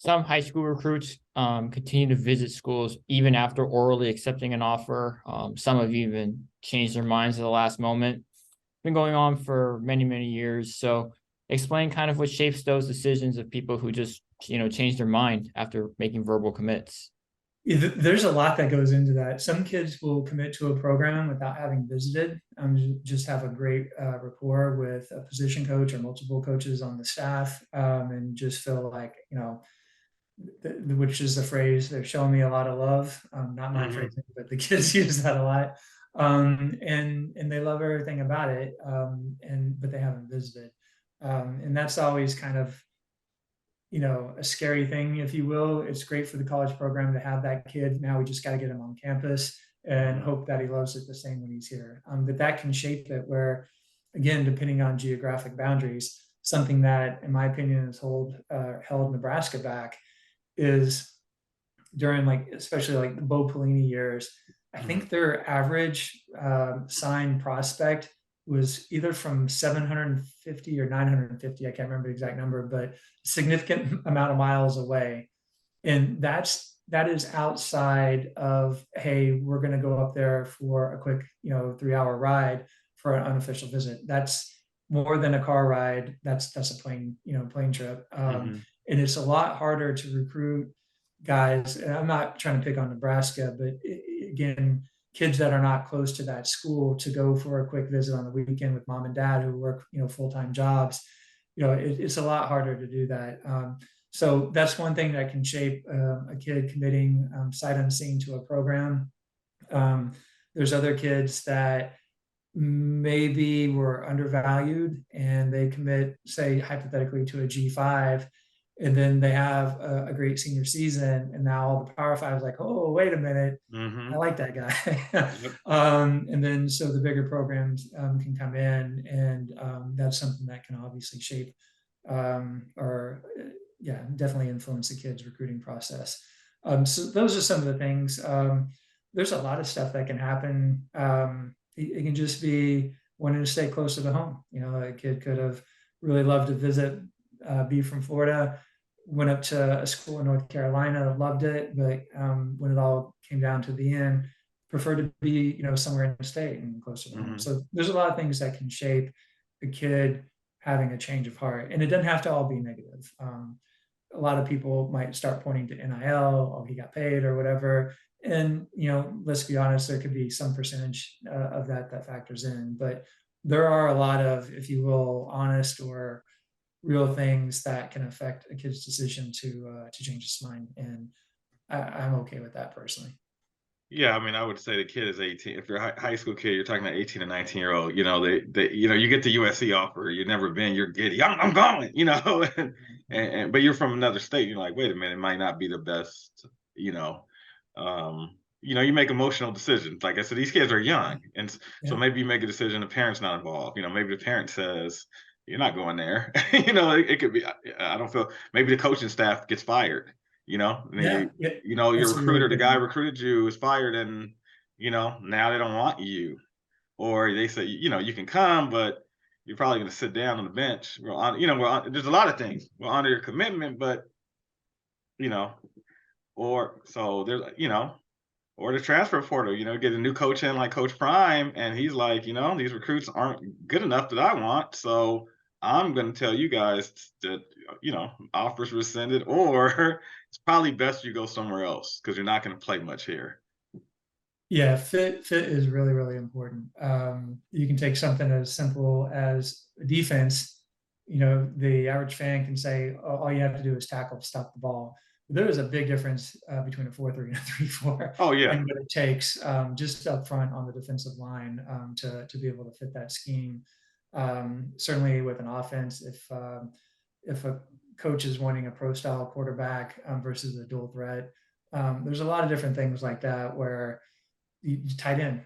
some high school recruits continue to visit schools even after orally accepting an offer. Some have even changed their minds at the last moment. Been going on for many, many years. So explain kind of what shapes those decisions of people who just, change their mind after making verbal commits. There's a lot that goes into that. Some kids will commit to a program without having visited, just have a great rapport with a position coach or multiple coaches on the staff, and just feel like, which is the phrase, they're showing me a lot of love. Not my Hmm. phrasing, but the kids use that a lot. And they love everything about it. But they haven't visited. And that's always kind of, a scary thing, if you will. It's great for the college program to have that kid. Now we just got to get him on campus and Hmm. hope that he loves it the same when he's here. But that can shape it where, again, depending on geographic boundaries, something that, in my opinion, has held Nebraska back is during, like, especially like the Bo Pelini years. I Hmm. think their average signed prospect was either from 750 or 950. I can't remember the exact number, but a significant amount of miles away. And that is outside of, hey, we're going to go up there for a quick, 3 hour ride for an unofficial visit. That's more than a car ride. That's a plane trip. Hmm. And it's a lot harder to recruit guys. And I'm not trying to pick on Nebraska, but again, kids that are not close to that school to go for a quick visit on the weekend with mom and dad who work, full-time jobs. It's a lot harder to do that. So that's one thing that can shape a kid committing sight unseen to a program. Um, there's other kids that maybe were undervalued and they commit, say, hypothetically to a G5, and then they have a great senior season. And now all the Power Five is like, oh, wait a minute, I Hmm. like that guy. Yep. And then so the bigger programs can come in, and that's something that can obviously shape or yeah, definitely influence the kids' recruiting process. So those are some of the things. There's a lot of stuff that can happen. It can just be wanting to stay closer to home. A kid could have really loved to visit, be from Florida, went up to a school in North Carolina, loved it, but when it all came down to the end, preferred to be, somewhere in the state and closer to home. Hmm. So there's a lot of things that can shape a kid having a change of heart, and it doesn't have to all be negative. A lot of people might start pointing to NIL, oh, he got paid or whatever. And, let's be honest, there could be some percentage of that factors in, but there are a lot of, if you will, honest or real things that can affect a kid's decision to change his mind. And I'm okay with that personally. Yeah, I mean, I would say the kid is 18. If you're a high school kid, you're talking about 18 to 19-year-old. You get the USC offer. You've never been. You're giddy. I'm going. But you're from another state. You're like, wait a minute, it might not be the best. You know, you make emotional decisions. Like I said, these kids are young, and so Yeah. maybe you make a decision. The parent's not involved. Maybe the parent says you're not going there. It could be. I don't feel. Maybe the coaching staff gets fired. And then Yeah. Yeah. your That's a really recruiter, the good guy one. who recruited you is fired and, now they don't want you. Or they say, you can come, but you're probably going to sit down on the bench. There's a lot of things. We're honor your commitment, but, you know, or so there's, or the transfer portal, get a new coach in like Coach Prime. And he's like, these recruits aren't good enough that I want. So I'm going to tell you guys that, offers rescinded, or it's probably best you go somewhere else because you're not going to play much here. Yeah, fit is really, really important. You can take something as simple as defense. The average fan can say, "Oh, all you have to do is tackle, stop the ball." There is a big difference between a 4-3 and a 3-4, Oh, yeah. and what it takes just up front on the defensive line to be able to fit that scheme. Certainly with an offense, if a coach is wanting a pro style quarterback versus a dual threat, there's a lot of different things like that where tight end,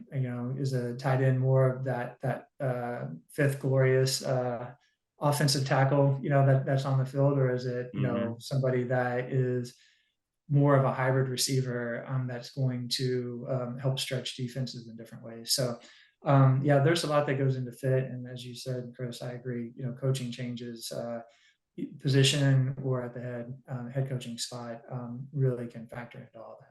is a tight end more of that fifth glorious offensive tackle, that's on the field, or is it, Hmm. somebody that is more of a hybrid receiver that's going to help stretch defenses in different ways. So yeah, there's a lot that goes into fit, and as you said, Chris, I agree. Coaching changes. position or at the head coaching spot really can factor into all that.